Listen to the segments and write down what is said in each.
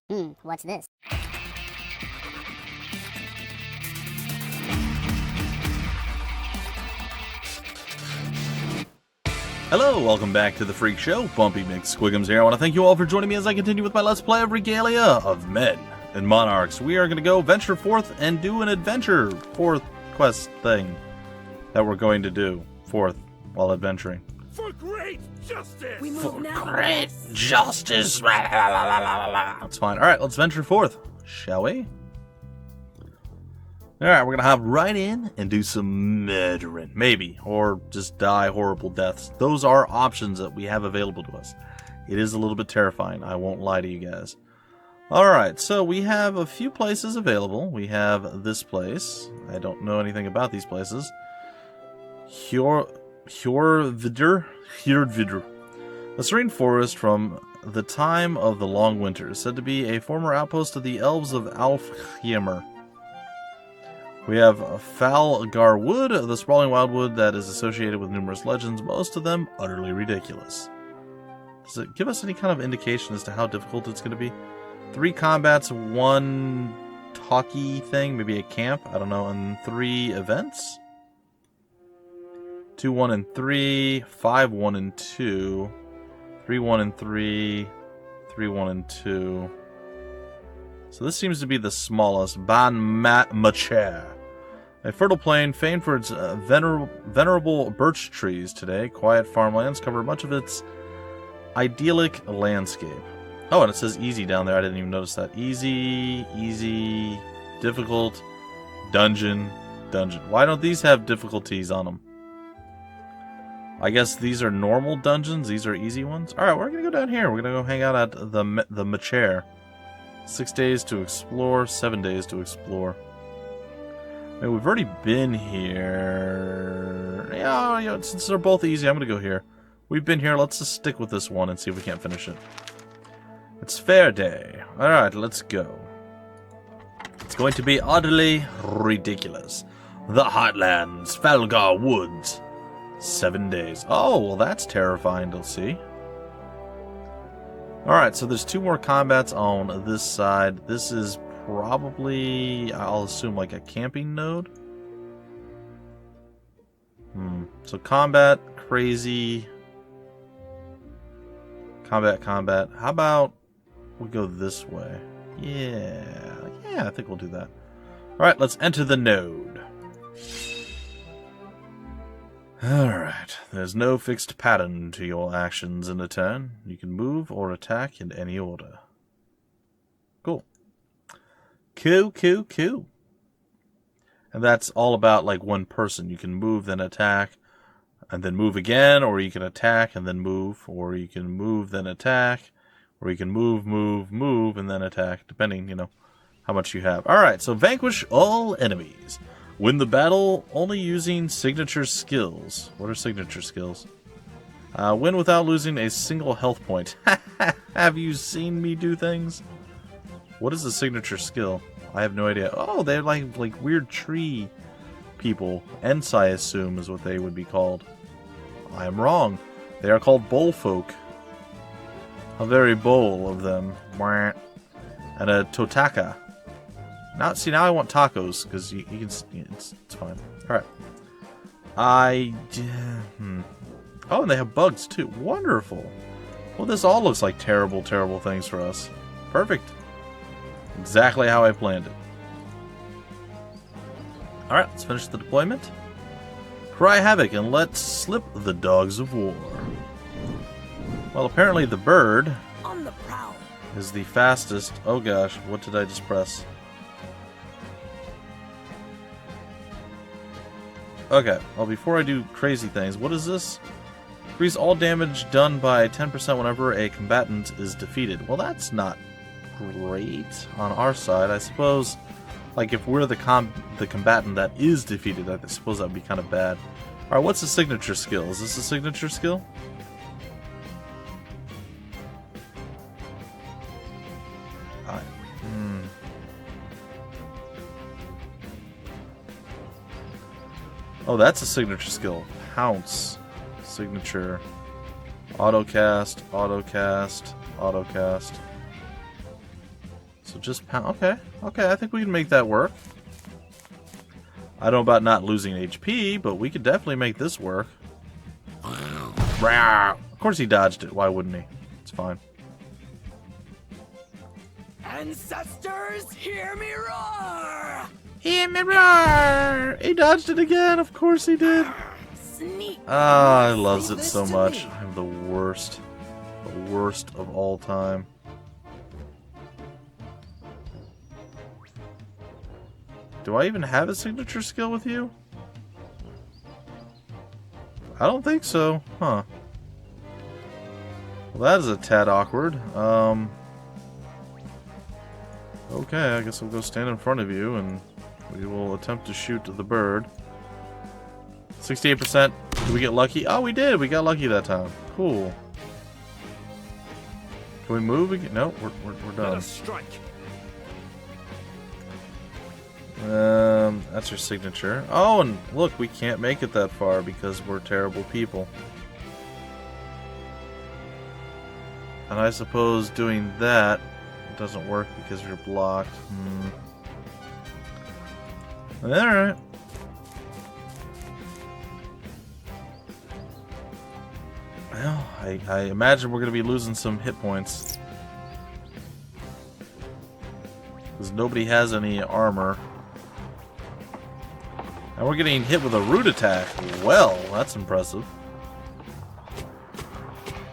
What's this? Hello, welcome back to the Freak Show. Bumpy McSquigums here. I want to thank you all for joining me as I continue with my Let's Play of Regalia of Men and Monarchs. We are going to go venture forth and do an adventure fourth quest thing that we're going to do forth while adventuring. For great justice! We move now. Great justice! That's fine. Alright, let's venture forth, shall we? Alright, we're gonna hop right in and do some murdering. Maybe. Or just die horrible deaths. Those are options that we have available to us. It is a little bit terrifying, I won't lie to you guys. Alright, so we have a few places available. We have this place. I don't know anything about these places. Hjorvidr. A serene forest from the time of the long winter, said to be a former outpost of the elves of Alfheimr. We have Falgar Wood, the sprawling wildwood that is associated with numerous legends, most of them utterly ridiculous. Does it give us any kind of indication as to how difficult it's going to be? 3 combats, 1 talkie thing, maybe a camp, I don't know, and 3 events? 2, 1, and 3, 5, 1, and 2, 3, 1, and 3, 3, 1, and 2. So this seems to be the smallest. Ban Macher. A fertile plain famed for its venerable birch trees today. Quiet farmlands cover much of its idyllic landscape. Oh, and it says easy down there. I didn't even notice that. Easy, difficult, dungeon. Why don't these have difficulties on them? I guess these are normal dungeons. These are easy ones. Alright, we're going to go down here. We're going to go hang out at the Macher. 6 days to explore, 7 days to explore. I mean, we've already been here. Yeah, since they're both easy, I'm going to go here. We've been here. Let's just stick with this one and see if we can't finish it. It's fair day. Alright, let's go. It's going to be utterly ridiculous. The Heartlands, Falgar Woods. 7 days. Oh, well, that's terrifying to see. Alright, so there's 2 more combats on this side. This is probably, I'll assume, like a camping node. So combat, crazy. Combat. How about we go this way? Yeah, I think we'll do that. Alright, let's enter the node. Alright, there's no fixed pattern to your actions in a turn. You can move or attack in any order. Cool. Cool. And that's all about like one person. You can move, then attack, and then move again, or you can attack and then move, or you can move, then attack, or you can move, and then attack, depending, how much you have. Alright, so vanquish all enemies. Win the battle only using signature skills. What are signature skills? Win without losing a single health point. Have you seen me do things? What is a signature skill? I have no idea. Oh, they're like weird tree people. Ents, I assume, is what they would be called. I am wrong. They are called bowl folk. A very bowl of them. And a totaka. Now I want tacos, because you can... It's fine. Alright. Oh, and they have bugs, too. Wonderful. Well, this all looks like terrible things for us. Perfect. Exactly how I planned it. Alright, let's finish the deployment. Cry havoc and let slip the dogs of war. Well, apparently the bird... On the prowl. ...is the fastest... Oh gosh, what did I just press? Okay, well, before I do crazy things, what is this? Increase all damage done by 10% whenever a combatant is defeated. Well, that's not great on our side. I suppose, like, if we're the combatant that is defeated, I suppose that would be kind of bad. Alright, what's the signature skill? Is this a signature skill? Oh, that's a signature skill. Pounce. Signature. Autocast. So just pound. Okay. Okay, I think we can make that work. I don't know about not losing HP, but we could definitely make this work. Of course he dodged it. Why wouldn't he? It's fine. Ancestors, hear me roar! Hear me roar! He dodged it again. Of course he did. Sneak. Ah, I loves it so much. I'm the worst. The worst of all time. Do I even have a signature skill with you? I don't think so. Huh. Well, that is a tad awkward. Okay, I guess I'll go stand in front of you and we will attempt to shoot the bird. 68%. Did we get lucky? Oh, we did. We got lucky that time. Cool. Can we move again? No, we're done. Let us strike. That's your signature. Oh, and look, we can't make it that far because we're terrible people. And I suppose doing that doesn't work because you're blocked. Alright. Well, I imagine we're going to be losing some hit points. Because nobody has any armor. And we're getting hit with a root attack. Well, that's impressive.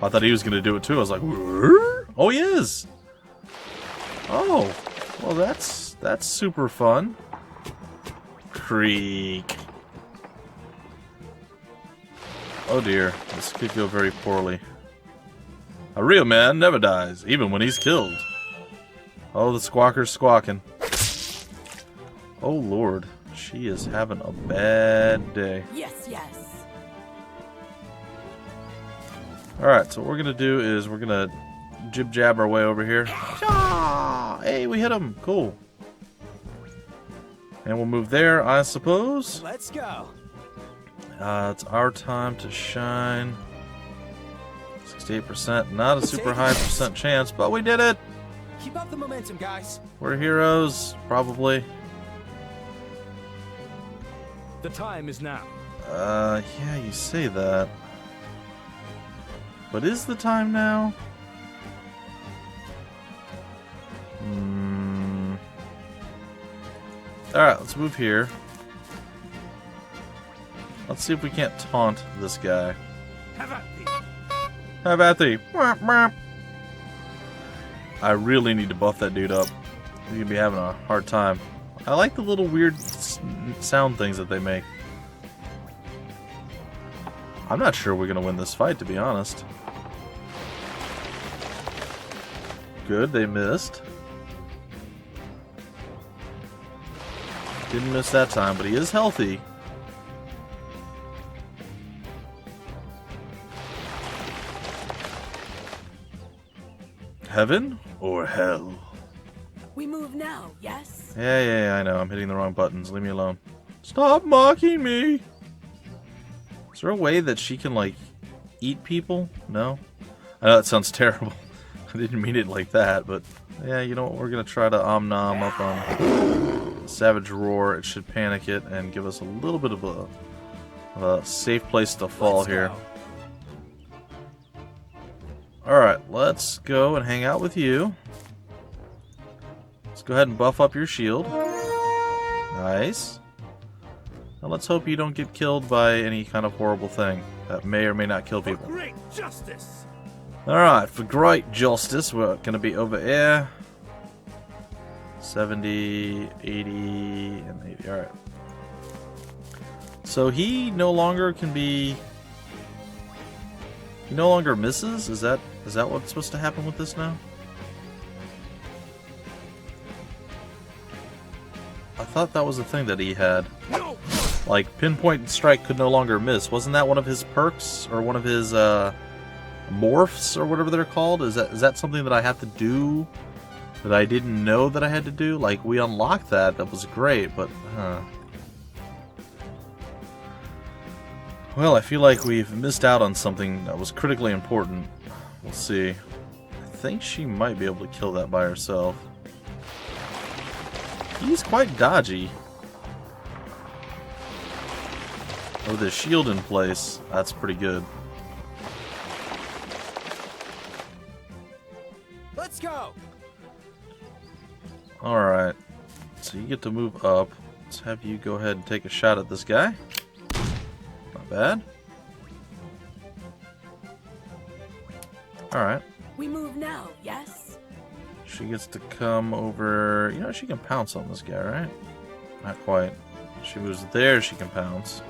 I thought he was going to do it too. I was like, "Whoa?" Oh, he is. Oh, well, that's super fun. Creak. Oh dear, this could go very poorly. A real man never dies, even when he's killed. Oh, the squawker's squawking. Oh lord, she is having a bad day. Yes, yes. Alright, so what we're gonna do is we're gonna jib-jab our way over here. Ah, hey, we hit him. Cool. And we'll move there, I suppose. Let's go. It's our time to shine. 68%. Not a super high percent chance, but we did it! Keep up the momentum, guys. We're heroes, probably. The time is now. Yeah, you say that. But is the time now? Alright, let's move here. Let's see if we can't taunt this guy. Have at thee. Have at thee. Wah, wah. I really need to buff that dude up. He's gonna be having a hard time. I like the little weird sound things that they make. I'm not sure we're gonna win this fight, to be honest. Good, they missed. Didn't miss that time, but he is healthy. Heaven or hell? We move now, yes? Yeah, I know. I'm hitting the wrong buttons. Leave me alone. Stop mocking me! Is there a way that she can, like, eat people? No? I know that sounds terrible. I didn't mean it like that, but... Yeah, you know what? We're gonna try to om-nom up on Savage Roar. It should panic it and give us a little bit of a safe place to fall here. Alright, let's go and hang out with you. Let's go ahead and buff up your shield. Nice. Now let's hope you don't get killed by any kind of horrible thing that may or may not kill people. For great justice. Alright, for great justice, we're going to be over here. 70, 80, and 80. Alright. So he no longer can be... He no longer misses? Is that what's supposed to happen with this now? I thought that was the thing that he had. No. Like, pinpoint strike could no longer miss. Wasn't that one of his perks? Or one of his, morphs? Or whatever they're called? Is that something that I have to do? That I didn't know that I had to do? Like, we unlocked that. That was great, but, Well, I feel like we've missed out on something that was critically important. We'll see. I think she might be able to kill that by herself. he's quite dodgy. With his shield in place, that's pretty good. Let's go. Alright. So you get to move up. Let's have you go ahead and take a shot at this guy. Not bad. Alright. We move now, yes? She gets to come over. You know, she can pounce on this guy, right? Not quite. She moves there, she can pounce.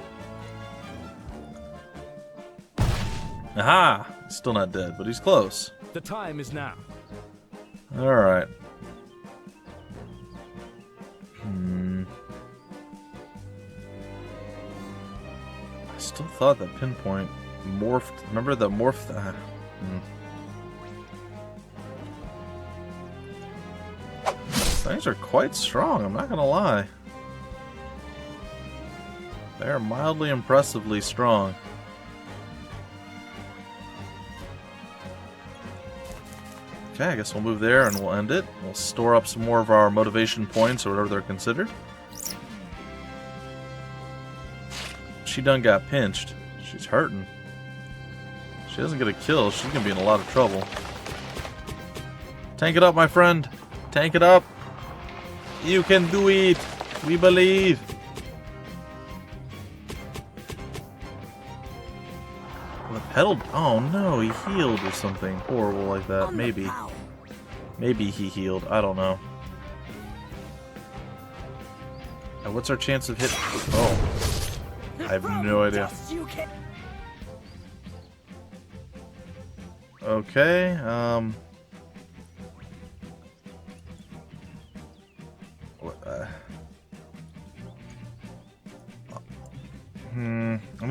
Aha! He's still not dead, but he's close. The time is now. Alright. I still thought that pinpoint morphed. Remember the morph? Things are quite strong, I'm not gonna lie. They're mildly impressively strong. Okay, I guess we'll move there and we'll end it. We'll store up some more of our motivation points or whatever they're considered. She done got pinched. She's hurting. She doesn't get a kill, she's gonna be in a lot of trouble. Tank it up, my friend. Tank it up. You can do it. We believe. The pedal. Oh no, he healed or something horrible like that. Maybe. Maybe he healed. I don't know. And what's our chance of hit? Oh. I have no idea. Okay, I'm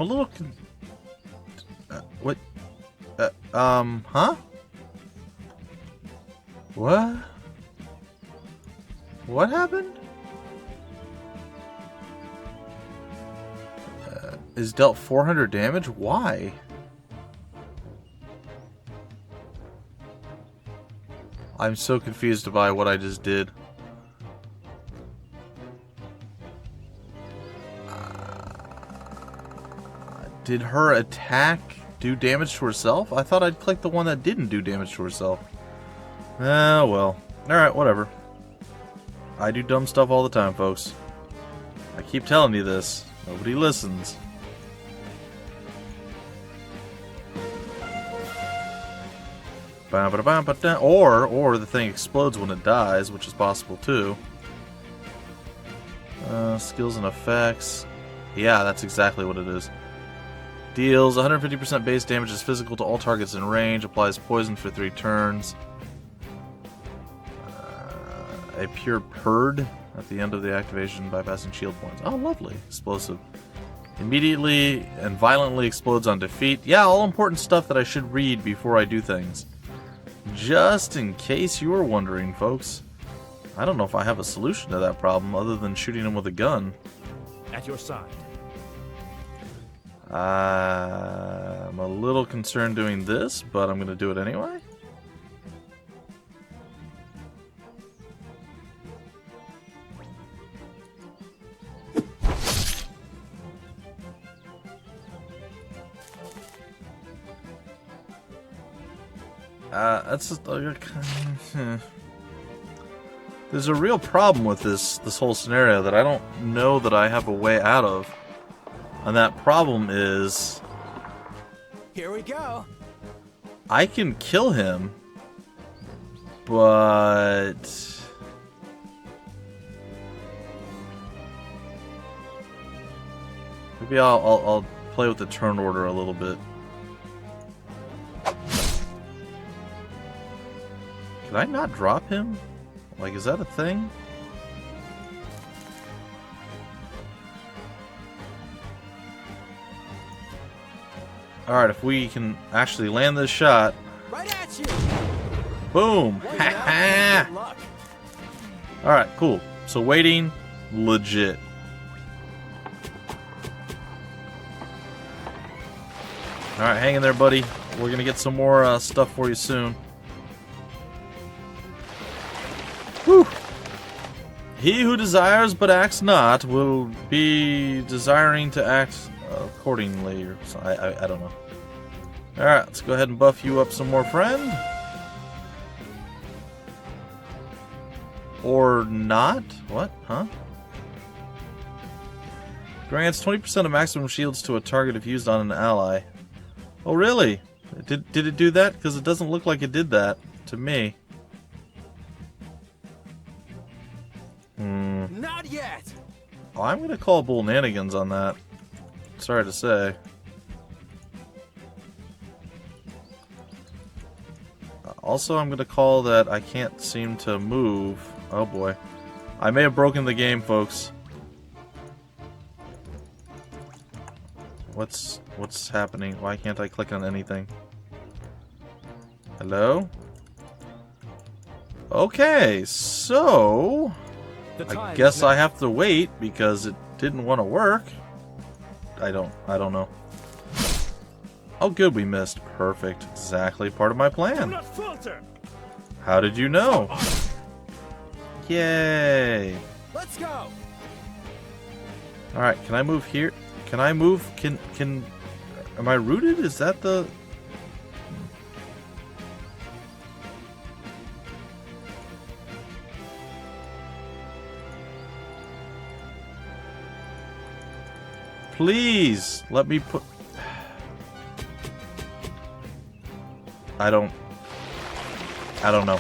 a little what? Huh? What? What happened? Is dealt 400 damage? Why? I'm so confused by what I just did. Did her attack do damage to herself? I thought I'd click the one that didn't do damage to herself. Oh, well. Alright, whatever. I do dumb stuff all the time, folks. I keep telling you this. Nobody listens. Or the thing explodes when it dies, which is possible too. Skills and effects. Yeah, that's exactly what it is. Deals 150% base damage, is physical to all targets in range. Applies poison for 3 turns. A pure purd at the end of the activation, bypassing shield points. Oh, lovely. Explosive. Immediately and violently explodes on defeat. Yeah, all important stuff that I should read before I do things. Just in case you were wondering, folks. I don't know if I have a solution to that problem other than shooting him with a gun. At your side. I'm a little concerned doing this, but I'm going to do it anyway. That's just, there's a real problem with this whole scenario that I don't know that I have a way out of. And that problem is, Here we go. I can kill him, but maybe I'll play with the turn order a little bit. Can I not drop him? Like, is that a thing? Alright, if we can actually land this shot. Right at you. Boom! Ha ha! Alright, cool. So waiting, legit. Alright, hang in there, buddy. We're gonna get some more stuff for you soon. Whew! He who desires but acts not will be desiring to act accordingly. Or I don't know. Alright, let's go ahead and buff you up some more, friend. Or not? What? Huh? Grants 20% of maximum shields to a target if used on an ally. Oh, really? Did it do that? Because it doesn't look like it did that to me. Not yet. Oh, I'm going to call bullnanigans on that. Sorry to say. Also, I'm going to call that I can't seem to move. Oh boy. I may have broken the game, folks. What's happening? Why can't I click on anything? Hello? Okay, so I guess I have to wait because it didn't want to work. I don't know. Oh good, we missed. Perfect. Exactly part of my plan. Do not falter. How did you know? Yay! Let's go. Alright, can I move here? Can I move? Am I rooted? Is that the... Please, let me put... I don't know.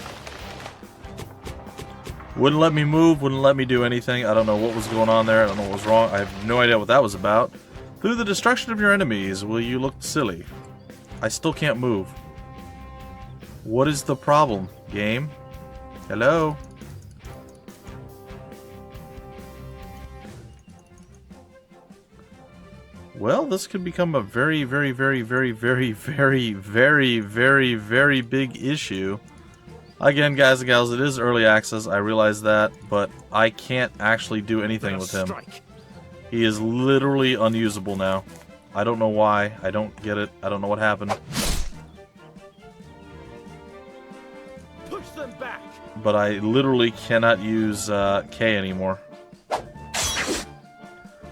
Wouldn't let me move, wouldn't let me do anything. I don't know what was going on there. I don't know what was wrong. I have no idea what that was about. Through the destruction of your enemies, will you look silly? I still can't move. What is the problem, game? Hello? Well, this could become a very, very, very, very, very, very, very, very, very big issue. Again, guys and gals, it is early access, I realize that, but I can't actually do anything with him. He is literally unusable now. I don't know why. I don't get it. I don't know what happened. Push them back. But I literally cannot use K anymore.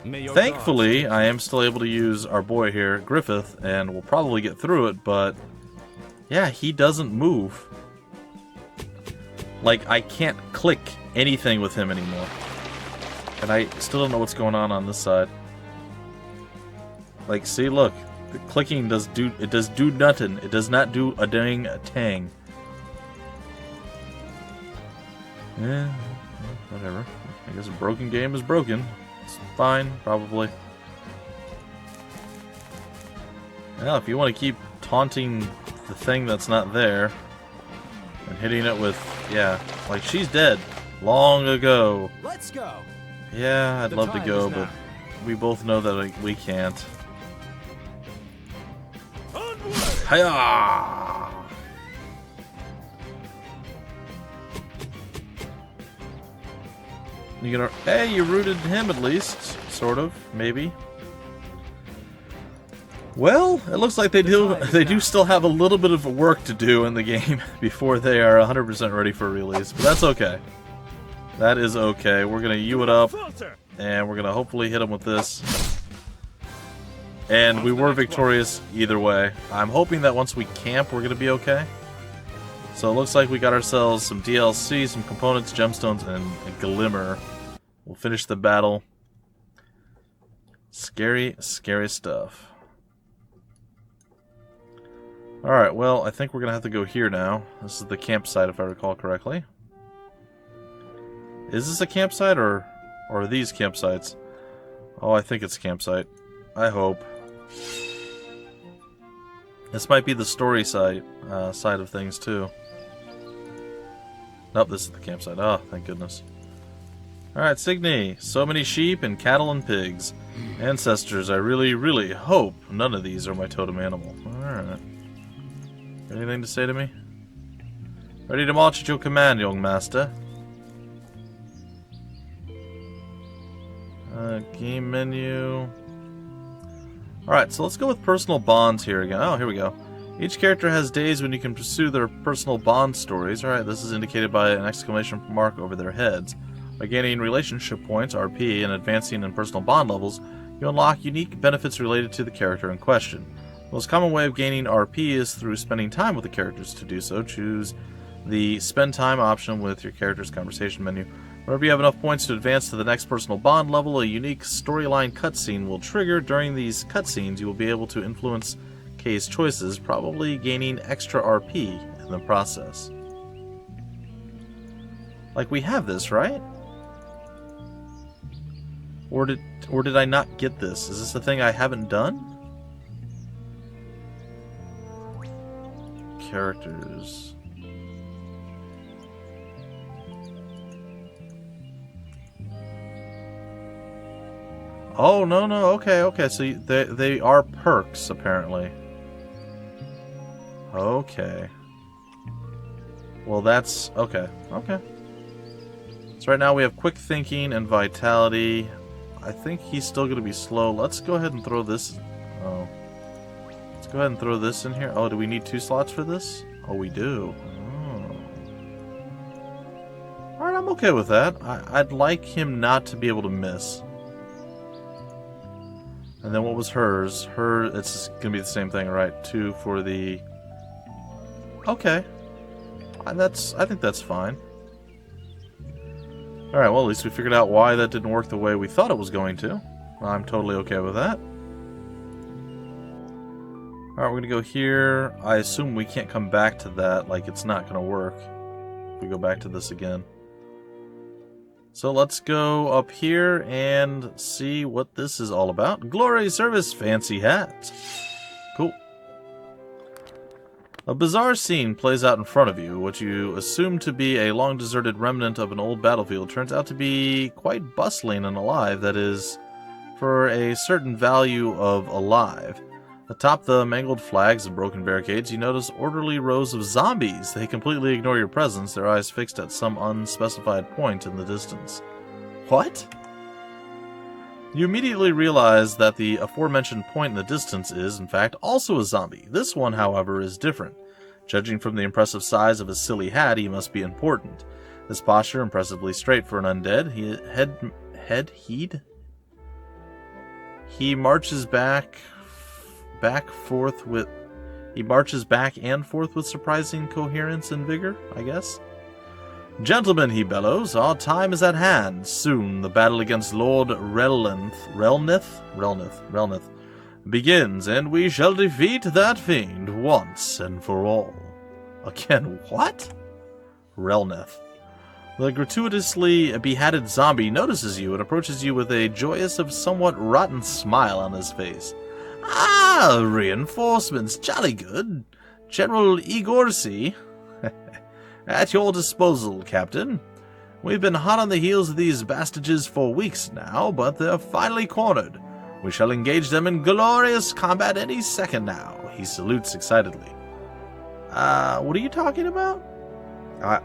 Thankfully, I am still able to use our boy here, Griffith, and we'll probably get through it, but yeah, he doesn't move. Like, I can't click anything with him anymore. And I still don't know what's going on this side. Like, see, look. The clicking does do nothing. It does not do a dang tang. Yeah, whatever. I guess a broken game is broken. It's fine, probably. Well, if you want to keep taunting the thing that's not there and hitting it with, yeah, like she's dead long ago. Let's go. Yeah, I'd love to go, but we both know that we can't. Hiya! You gonna? Hey, you rooted him at least, sort of, maybe. Well, it looks like they do still have a little bit of work to do in the game before they are 100% ready for release, but that's okay. That is okay. We're gonna U it up, and we're gonna hopefully hit them with this. And we were victorious either way. I'm hoping that once we camp, we're gonna be okay. So it looks like we got ourselves some DLC, some components, gemstones, and a glimmer. We'll finish the battle. Scary, scary stuff. Alright, well, I think we're gonna have to go here now. This is the campsite, if I recall correctly. Is this a campsite, or are these campsites? Oh, I think it's a campsite. I hope. This might be the story side of things, too. Nope, this is the campsite. Oh, thank goodness. Alright, Signy. So many sheep and cattle and pigs. Ancestors, I really, really hope none of these are my totem animal. Alright. Anything to say to me? Ready to march at your command, young master. Game menu. Alright, so let's go with personal bonds here again. Oh, here we go. Each character has days when you can pursue their personal bond stories. Alright, this is indicated by an exclamation mark over their heads. By gaining relationship points, RP, and advancing in personal bond levels, you unlock unique benefits related to the character in question. The most common way of gaining RP is through spending time with the characters. To do so, choose the Spend Time option with your character's conversation menu. Whenever you have enough points to advance to the next personal bond level, a unique storyline cutscene will trigger. During these cutscenes, you will be able to influence Kay's choices, probably gaining extra RP in the process. Like, we have this, right? Or did I not get this? Is this a thing I haven't done? Characters. Oh, no, okay, so they are perks, apparently. Okay. Well, that's... okay. So right now we have quick thinking and vitality. I think he's still going to be slow. Let's go ahead and throw this... oh. Let's go ahead and throw this in here. Oh, do we need 2 slots for this? Oh, we do. Oh. Alright, I'm okay with that. I'd like him not to be able to miss. And then what was hers? It's going to be the same thing, right? 2 for the... okay. I think that's fine. Alright, well, at least we figured out why that didn't work the way we thought it was going to. I'm totally okay with that. Alright, we're going to go here. I assume we can't come back to that. Like, it's not going to work if we go back to this again. So let's go up here and see what this is all about. Glory Service Fancy Hat. Cool. A bizarre scene plays out in front of you. What you assume to be a long-deserted remnant of an old battlefield turns out to be quite bustling and alive, that is, for a certain value of alive. Atop the mangled flags and broken barricades, you notice orderly rows of zombies. They completely ignore your presence, their eyes fixed at some unspecified point in the distance. What? You immediately realize that the aforementioned point in the distance is, in fact, also a zombie. This one, however, is different. Judging from the impressive size of his silly hat, he must be important. His posture impressively straight for an undead. He marches back and forth with surprising coherence and vigor, I guess. Gentlemen, he bellows, our time is at hand. Soon the battle against Lord Relnith begins, and we shall defeat that fiend once and for all. Again, what? Relnith. The gratuitously beheaded zombie notices you and approaches you with a joyous, if somewhat rotten smile on his face. Ah, reinforcements, jolly good. General Igorsi. At your disposal, Captain. We've been hot on the heels of these bastages for weeks now, but they're finally cornered. We shall engage them in glorious combat any second now. He salutes excitedly. What are you talking about? I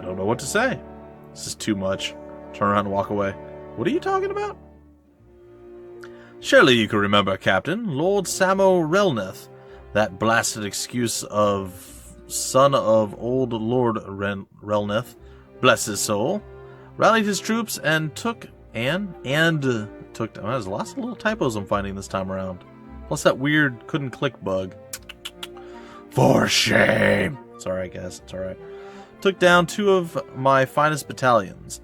don't know what to say. This is too much. Turn around and walk away. What are you talking about? Surely you can remember, Captain. Lord Samo Relnith. That blasted excuse of son of old Lord Relnith, bless his soul, rallied his troops and took there's lots of little typos I'm finding this time around. Plus that weird couldn't click bug. For shame! It's alright, guys. It's alright. Took down 2 of my finest battalions.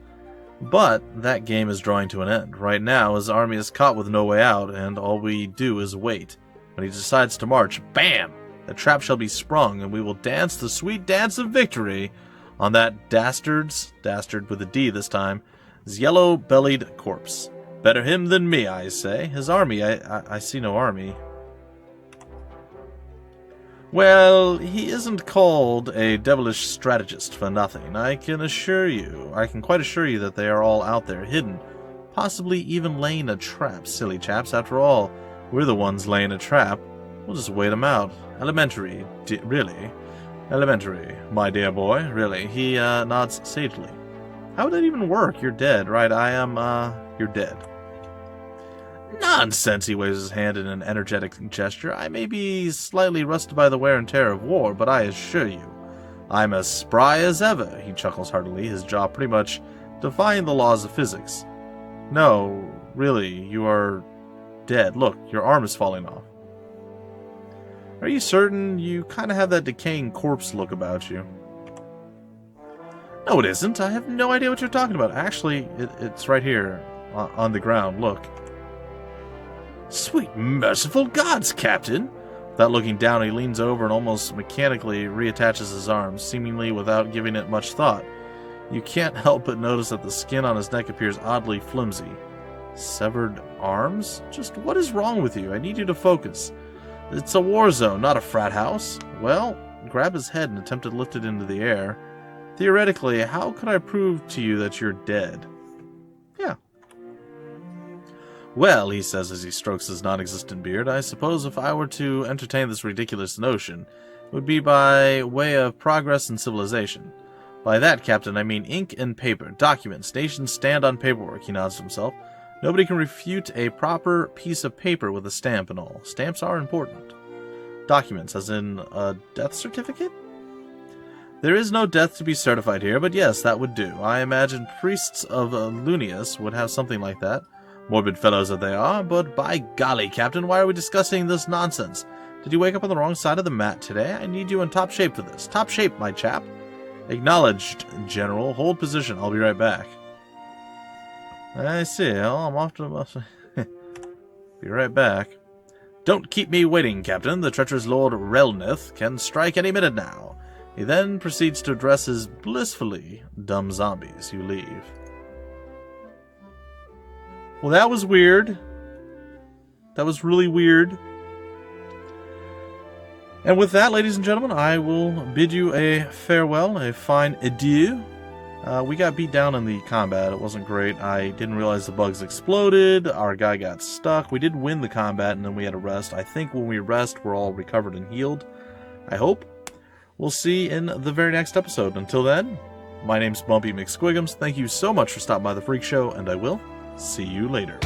But that game is drawing to an end. Right now, his army is caught with no way out, and all we do is wait. When he decides to march, bam! The trap shall be sprung, and we will dance the sweet dance of victory on that dastard with a D this time, his yellow-bellied corpse. Better him than me, I say. His army, I see no army. Well, he isn't called a devilish strategist for nothing. I can quite assure you that they are all out there, hidden, possibly even laying a trap, silly chaps. After all, we're the ones laying a trap. We'll just wait them out. Elementary, really? Elementary, my dear boy, really. He nods sagely. How would that even work? You're dead, right? You're dead. Nonsense, he waves his hand in an energetic gesture. I may be slightly rusted by the wear and tear of war, but I assure you, I'm as spry as ever. He chuckles heartily, his jaw pretty much defying the laws of physics. No, really, you are dead. Look, your arm is falling off. Are you certain? You kind of have that decaying corpse look about you. No, it isn't. I have no idea what you're talking about. Actually, it's right here on the ground. Look. Sweet merciful gods, Captain! Without looking down, he leans over and almost mechanically reattaches his arms, seemingly without giving it much thought. You can't help but notice that the skin on his neck appears oddly flimsy. Severed arms? Just what is wrong with you? I need you to focus. It's a war zone, not a frat house. Well, grab his head and attempt to lift it into the air. Theoretically, how could I prove to you that you're dead? Yeah. Well, he says as he strokes his non-existent beard, I suppose if I were to entertain this ridiculous notion, it would be by way of progress and civilization. By that, Captain, I mean ink and paper, documents, nations stand on paperwork, he nods to himself. Nobody can refute a proper piece of paper with a stamp and all. Stamps are important. Documents, as in a death certificate? There is no death to be certified here, but yes, that would do. I imagine priests of Lunius would have something like that. Morbid fellows that they are, but by golly, Captain, why are we discussing this nonsense? Did you wake up on the wrong side of the mat today? I need you in top shape for this. Top shape, my chap. Acknowledged, General. Hold position. I'll be right back. I see. Well, I'm off to... be right back. Don't keep me waiting, Captain. The treacherous Lord Relnith can strike any minute now. He then proceeds to address his blissfully dumb zombies. You leave. Well, that was weird. That was really weird. And with that, ladies and gentlemen, I will bid you a farewell, a fine adieu. We got beat down in the combat. It wasn't great. I didn't realize the bugs exploded. Our guy got stuck. We did win the combat, and then we had to rest. I think when we rest, we're all recovered and healed. I hope. We'll see in the very next episode. Until then, my name's Bumpy McSquigums. Thank you so much for stopping by the Freak Show, and I will see you later.